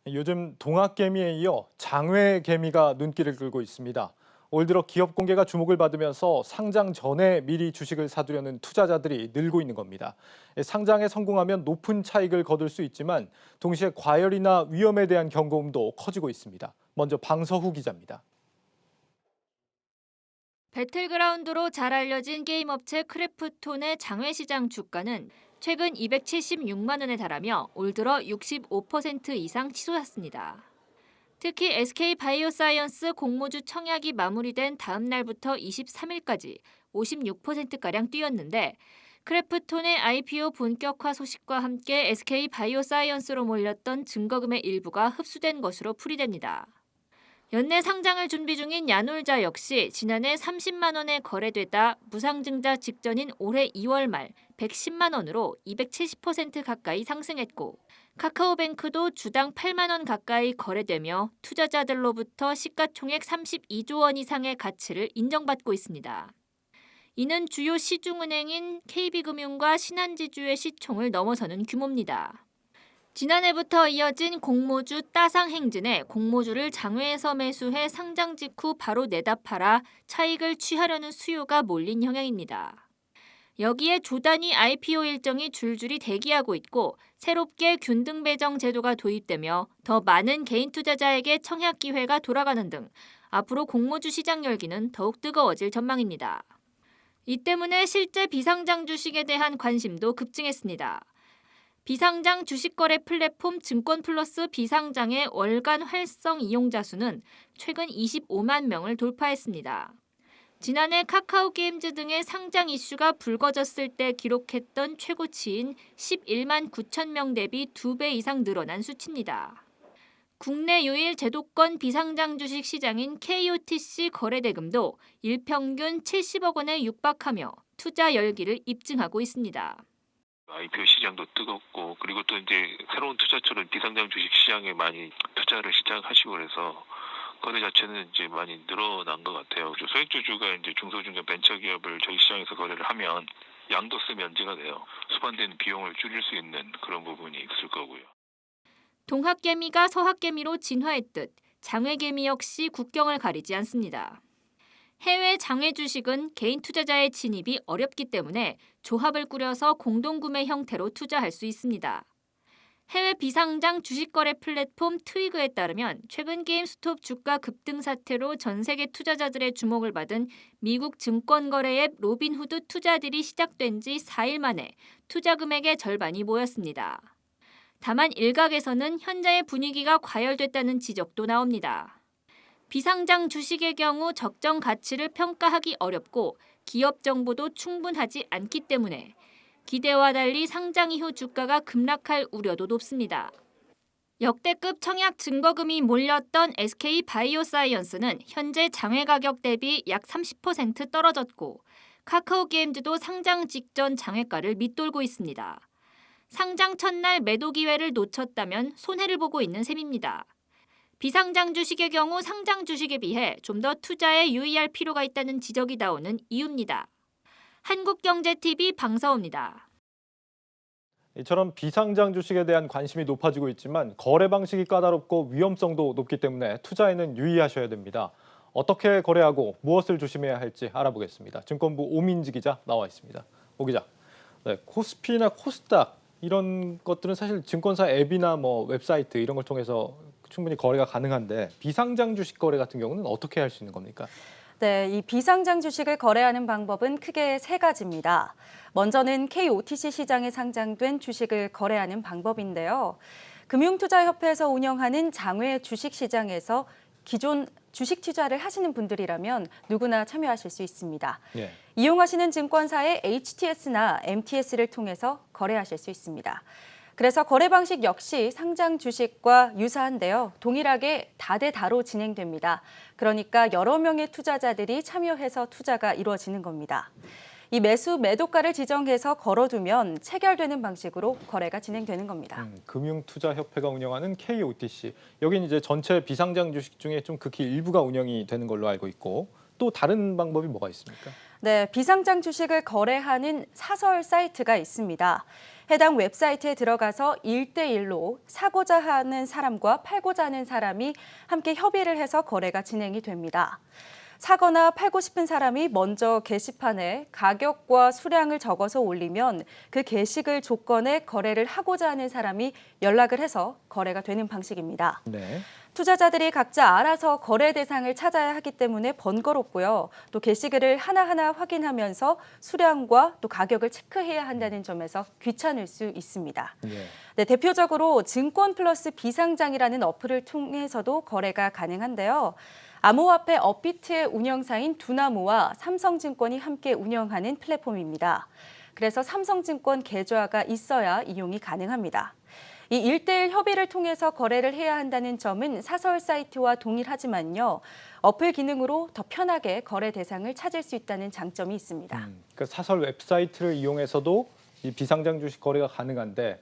요즘 동학개미에 이어 장외개미가 눈길을 끌고 있습니다. 올 들어 기업 공개가 주목을 받으면서 상장 전에 미리 주식을 사두려는 투자자들이 늘고 있는 겁니다. 상장에 성공하면 높은 차익을 거둘 수 있지만 동시에 과열이나 위험에 대한 경고음도 커지고 있습니다. 먼저 방서후 기자입니다. 배틀그라운드로 잘 알려진 게임 업체 크래프톤의 장외시장 주가는 최근 276만 원에 달하며 올 들어 65% 이상 치솟았습니다. 특히 SK바이오사이언스 공모주 청약이 마무리된 다음 날부터 23일까지 56%가량 뛰었는데 크래프톤의 IPO 본격화 소식과 함께 SK바이오사이언스로 몰렸던 증거금의 일부가 흡수된 것으로 풀이됩니다. 연내 상장을 준비 중인 야놀자 역시 지난해 30만 원에 거래되다 무상증자 직전인 올해 2월 말 110만 원으로 270% 가까이 상승했고 카카오뱅크도 주당 8만 원 가까이 거래되며 투자자들로부터 시가총액 32조 원 이상의 가치를 인정받고 있습니다. 이는 주요 시중은행인 KB금융과 신한지주의 시총을 넘어서는 규모입니다. 지난해부터 이어진 공모주 따상행진에 공모주를 장외에서 매수해 상장 직후 바로 내다 팔아 차익을 취하려는 수요가 몰린 형향입니다. 여기에 조단위 IPO 일정이 줄줄이 대기하고 있고 새롭게 균등 배정 제도가 도입되며 더 많은 개인 투자자에게 청약 기회가 돌아가는 등 앞으로 공모주 시장 열기는 더욱 뜨거워질 전망입니다. 이 때문에 실제 비상장 주식에 대한 관심도 급증했습니다. 비상장 주식거래 플랫폼 증권플러스 비상장의 월간 활성 이용자 수는 최근 25만 명을 돌파했습니다. 지난해 카카오게임즈 등의 상장 이슈가 불거졌을 때 기록했던 최고치인 11만 9천 명 대비 2배 이상 늘어난 수치입니다. 국내 유일 제도권 비상장 주식 시장인 KOTC 거래대금도 일평균 70억 원에 육박하며 투자 열기를 입증하고 있습니다. IPO 시장도 뜨겁고 그리고 또 이제 새로운 투자처는 비상장 주식 시장에 많이 투자를 시작하시고 그래서 거래 자체는 이제 많이 늘어난 것 같아요. 소액주주가 이제 중소중견 벤처기업을 저희 시장에서 거래를 하면 양도세 면제가 돼요. 수반되는 비용을 줄일 수 있는 그런 부분이 있을 거고요. 동학개미가 서학개미로 진화했듯 장외개미 역시 국경을 가리지 않습니다. 해외 장외 주식은 개인 투자자의 진입이 어렵기 때문에 조합을 꾸려서 공동구매 형태로 투자할 수 있습니다. 해외 비상장 주식거래 플랫폼 트위그에 따르면 최근 게임스톱 주가 급등 사태로 전 세계 투자자들의 주목을 받은 미국 증권거래 앱 로빈후드 투자딜이 시작된 지 4일 만에 투자 금액의 절반이 모였습니다. 다만 일각에서는 현재의 분위기가 과열됐다는 지적도 나옵니다. 비상장 주식의 경우 적정 가치를 평가하기 어렵고 기업 정보도 충분하지 않기 때문에 기대와 달리 상장 이후 주가가 급락할 우려도 높습니다. 역대급 청약 증거금이 몰렸던 SK바이오사이언스는 현재 장외 가격 대비 약 30% 떨어졌고 카카오게임즈도 상장 직전 장외가를 밑돌고 있습니다. 상장 첫날 매도 기회를 놓쳤다면 손해를 보고 있는 셈입니다. 비상장 주식의 경우 상장 주식에 비해 좀 더 투자에 유의할 필요가 있다는 지적이 나오는 이유입니다. 한국경제TV 방서우입니다. 이처럼 비상장 주식에 대한 관심이 높아지고 있지만 거래 방식이 까다롭고 위험성도 높기 때문에 투자에는 유의하셔야 됩니다. 어떻게 거래하고 무엇을 조심해야 할지 알아보겠습니다. 증권부 오민지 기자 나와 있습니다. 오 기자, 네, 코스피나 코스닥 이런 것들은 사실 증권사 앱이나 웹사이트 이런 걸 통해서 충분히 거래가 가능한데 비상장 주식 거래 같은 경우는 어떻게 할 수 있는 겁니까? 네, 이 비상장 주식을 거래하는 방법은 크게 세 가지입니다. 먼저는 KOTC 시장에 상장된 주식을 거래하는 방법인데요. 금융투자협회에서 운영하는 장외 주식시장에서 기존 주식 투자를 하시는 분들이라면 누구나 참여하실 수 있습니다. 예. 이용하시는 증권사의 HTS나 MTS를 통해서 거래하실 수 있습니다. 그래서 거래 방식 역시 상장 주식과 유사한데요. 동일하게 다대다로 진행됩니다. 그러니까 여러 명의 투자자들이 참여해서 투자가 이루어지는 겁니다. 이 매수 매도가를 지정해서 걸어두면 체결되는 방식으로 거래가 진행되는 겁니다. 금융투자협회가 운영하는 KOTC 여긴 이제 전체 비상장 주식 중에 좀 극히 일부가 운영이 되는 걸로 알고 있고 또 다른 방법이 뭐가 있습니까? 네, 비상장 주식을 거래하는 사설 사이트가 있습니다. 해당 웹사이트에 들어가서 1대1로 사고자 하는 사람과 팔고자 하는 사람이 함께 협의를 해서 거래가 진행이 됩니다. 사거나 팔고 싶은 사람이 먼저 게시판에 가격과 수량을 적어서 올리면 그 게시글 조건에 거래를 하고자 하는 사람이 연락을 해서 거래가 되는 방식입니다. 네. 투자자들이 각자 알아서 거래 대상을 찾아야 하기 때문에 번거롭고요. 또 게시글을 하나하나 확인하면서 수량과 또 가격을 체크해야 한다는 점에서 귀찮을 수 있습니다. 예. 네, 대표적으로 증권 플러스 비상장이라는 어플을 통해서도 거래가 가능한데요. 암호화폐 업비트의 운영사인 두나무와 삼성증권이 함께 운영하는 플랫폼입니다. 그래서 삼성증권 계좌가 있어야 이용이 가능합니다. 이 1대1 협의를 통해서 거래를 해야 한다는 점은 사설 사이트와 동일하지만요. 어플 기능으로 더 편하게 거래 대상을 찾을 수 있다는 장점이 있습니다. 그러니까 사설 웹사이트를 이용해서도 이 비상장 주식 거래가 가능한데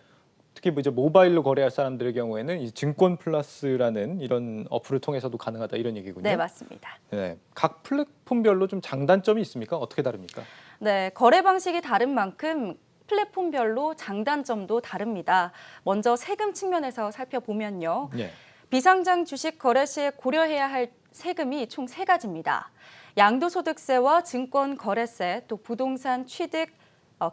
특히 이제 모바일로 거래할 사람들의 경우에는 이 증권 플러스라는 이런 어플을 통해서도 가능하다 이런 얘기군요. 네, 맞습니다. 네. 각 플랫폼별로 좀 장단점이 있습니까? 어떻게 다릅니까? 네, 거래 방식이 다른 만큼 플랫폼별로 장단점도 다릅니다. 먼저 세금 측면에서 살펴보면요. 예. 비상장 주식 거래 시에 고려해야 할 세금이 총 3가지입니다. 양도소득세와 증권거래세, 또 부동산 취득,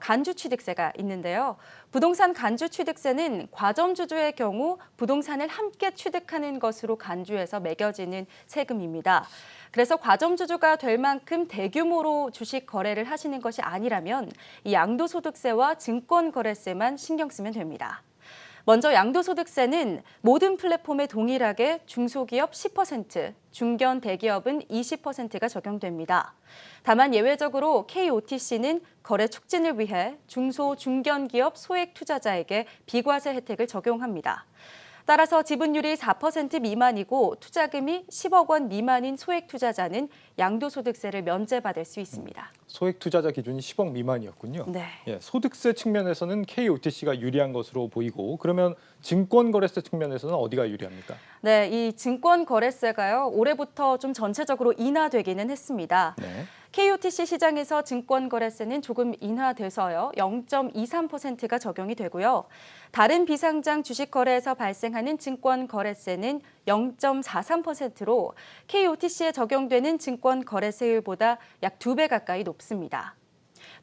간주취득세가 있는데요. 부동산 간주취득세는 과점주주의 경우 부동산을 함께 취득하는 것으로 간주해서 매겨지는 세금입니다. 그래서 과점주주가 될 만큼 대규모로 주식 거래를 하시는 것이 아니라면 이 양도소득세와 증권거래세만 신경 쓰면 됩니다. 먼저 양도소득세는 모든 플랫폼에 동일하게 중소기업 10%, 중견 대기업은 20%가 적용됩니다. 다만 예외적으로 KOTC는 거래 촉진을 위해 중소, 중견기업 소액 투자자에게 비과세 혜택을 적용합니다. 따라서 지분율이 4% 미만이고 투자금이 10억 원 미만인 소액 투자자는 양도소득세를 면제받을 수 있습니다. 소액 투자자 기준이 10억 미만이었군요. 네. 예, 소득세 측면에서는 KOTC가 유리한 것으로 보이고 그러면 증권거래세 측면에서는 어디가 유리합니까? 네, 이 증권거래세가요. 올해부터 좀 전체적으로 인하되기는 했습니다. 네. KOTC 시장에서 증권거래세는 조금 인하돼서요. 0.23%가 적용이 되고요. 다른 비상장 주식거래에서 발생하는 증권거래세는 0.43%로 KOTC에 적용되는 증권거래세율보다 약 2배 가까이 높습니다.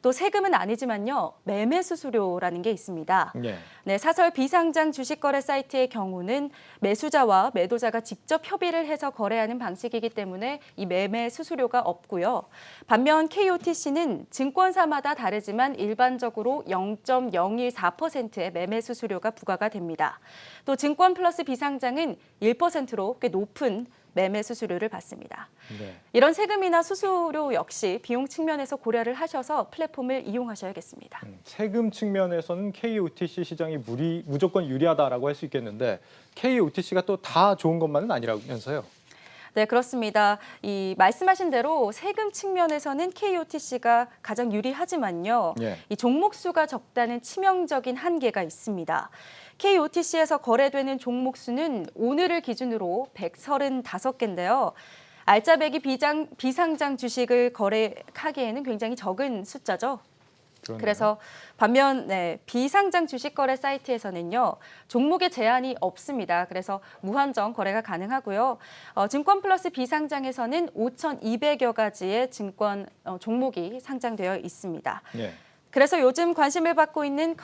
또 세금은 아니지만요. 매매 수수료라는 게 있습니다. 예. 네, 사설 비상장 주식거래 사이트의 경우는 매수자와 매도자가 직접 협의를 해서 거래하는 방식이기 때문에 이 매매 수수료가 없고요. 반면 KOTC는 증권사마다 다르지만 일반적으로 0.014%의 매매 수수료가 부과가 됩니다. 또 증권 플러스 비상장은 1%로 꽤 높은 매매 수수료를 받습니다. 네. 이런 세금이나 수수료 역시 비용 측면에서 고려를 하셔서 플랫폼을 이용하셔야겠습니다. 세금 측면에서는 KOTC 시장이 무조건 유리하다라고 할 수 있겠는데 KOTC가 또 다 좋은 것만은 아니라면서요. 네, 그렇습니다. 이 말씀하신 대로 세금 측면에서는 KOTC가 가장 유리하지만요. 예. 이 종목 수가 적다는 치명적인 한계가 있습니다. KOTC에서 거래되는 종목 수는 오늘을 기준으로 135개인데요. 알짜배기 비상장 주식을 거래하기에는 굉장히 적은 숫자죠. 그러네요. 그래서 반면 비상장 주식거래 사이트에서는요. 종목의 제한이 없습니다. 그래서 무한정 거래가 가능하고요. 증권 플러스 비상장에서는 5,200여 가지의 증권 종목이 상장되어 있습니다. 예. 그래서 요즘 관심을 받고 있는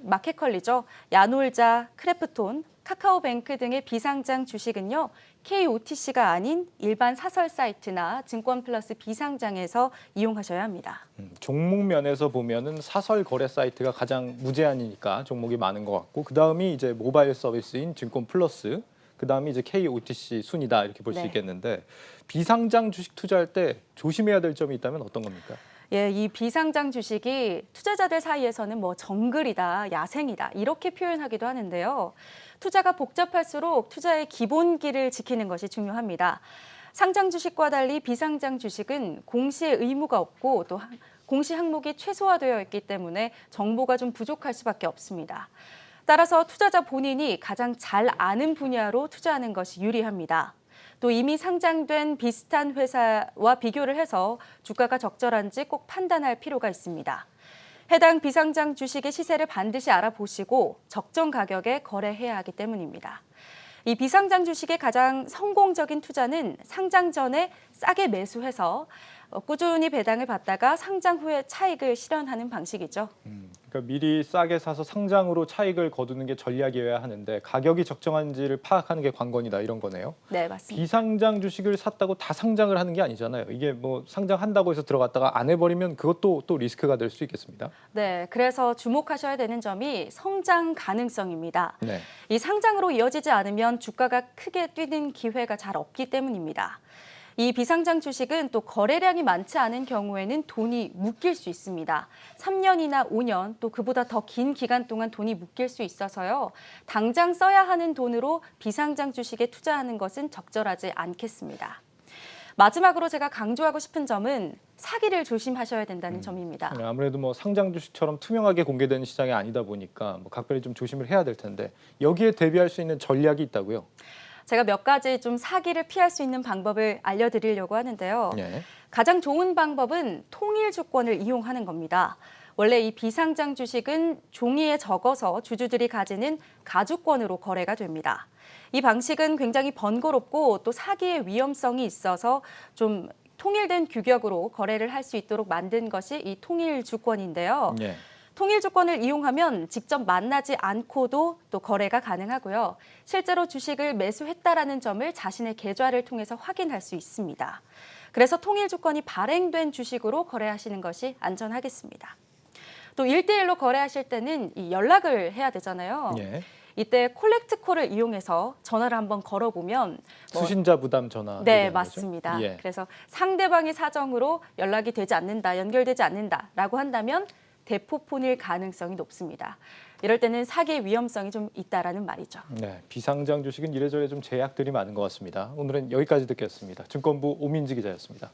마켓컬리죠. 야놀자, 크래프톤, 카카오뱅크 등의 비상장 주식은요. KOTC가 아닌 일반 사설 사이트나 증권 플러스 비상장에서 이용하셔야 합니다. 종목 면에서 보면은 사설 거래 사이트가 가장 무제한이니까 종목이 많은 것 같고 그 다음이 이제 모바일 서비스인 증권 플러스, 그 다음이 이제 KOTC 순이다 이렇게 볼 수 네. 있겠는데 비상장 주식 투자할 때 조심해야 될 점이 있다면 어떤 겁니까? 예, 이 비상장 주식이 투자자들 사이에서는 뭐 정글이다, 야생이다 이렇게 표현하기도 하는데요. 투자가 복잡할수록 투자의 기본기를 지키는 것이 중요합니다. 상장 주식과 달리 비상장 주식은 공시의 의무가 없고 또 공시 항목이 최소화되어 있기 때문에 정보가 좀 부족할 수밖에 없습니다. 따라서 투자자 본인이 가장 잘 아는 분야로 투자하는 것이 유리합니다. 또 이미 상장된 비슷한 회사와 비교를 해서 주가가 적절한지 꼭 판단할 필요가 있습니다. 해당 비상장 주식의 시세를 반드시 알아보시고 적정 가격에 거래해야 하기 때문입니다. 이 비상장 주식의 가장 성공적인 투자는 상장 전에 싸게 매수해서 꾸준히 배당을 받다가 상장 후에 차익을 실현하는 방식이죠. 그러니까 미리 싸게 사서 상장으로 차익을 거두는 게 전략이어야 하는데 가격이 적정한지를 파악하는 게 관건이다 이런 거네요. 네, 맞습니다. 비상장 주식을 샀다고 다 상장을 하는 게 아니잖아요. 이게 뭐 상장한다고 해서 들어갔다가 안 해버리면 그것도 또 리스크가 될 수 있겠습니다. 네, 그래서 주목하셔야 되는 점이 성장 가능성입니다. 네. 이 상장으로 이어지지 않으면 주가가 크게 뛰는 기회가 잘 없기 때문입니다. 이 비상장 주식은 또 거래량이 많지 않은 경우에는 돈이 묶일 수 있습니다. 3년이나 5년 또 그보다 더 긴 기간 동안 돈이 묶일 수 있어서요. 당장 써야 하는 돈으로 비상장 주식에 투자하는 것은 적절하지 않겠습니다. 마지막으로 제가 강조하고 싶은 점은 사기를 조심하셔야 된다는 점입니다. 네, 아무래도 뭐 상장 주식처럼 투명하게 공개되는 시장이 아니다 보니까 뭐 각별히 좀 조심을 해야 될 텐데 여기에 대비할 수 있는 전략이 있다고요? 제가 몇 가지 좀 사기를 피할 수 있는 방법을 알려드리려고 하는데요. 네. 가장 좋은 방법은 통일 주권을 이용하는 겁니다. 원래 이 비상장 주식은 종이에 적어서 주주들이 가지는 가주권으로 거래가 됩니다. 이 방식은 굉장히 번거롭고 또 사기의 위험성이 있어서 좀 통일된 규격으로 거래를 할 수 있도록 만든 것이 이 통일 주권인데요. 네. 통일 주권을 이용하면 직접 만나지 않고도 또 거래가 가능하고요. 실제로 주식을 매수했다라는 점을 자신의 계좌를 통해서 확인할 수 있습니다. 그래서 통일 주권이 발행된 주식으로 거래하시는 것이 안전하겠습니다. 또 1대1로 거래하실 때는 이 연락을 해야 되잖아요. 네. 이때 콜렉트콜을 이용해서 전화를 한번 걸어보면 수신자 부담 전화. 네, 얘기하는 거죠? 맞습니다. 예. 그래서 상대방의 사정으로 연락이 되지 않는다, 연결되지 않는다라고 한다면 대포폰일 가능성이 높습니다. 이럴 때는 사기의 위험성이 좀 있다라는 말이죠. 네, 비상장 주식은 이래저래 좀 제약들이 많은 것 같습니다. 오늘은 여기까지 듣겠습니다. 증권부 오민지 기자였습니다.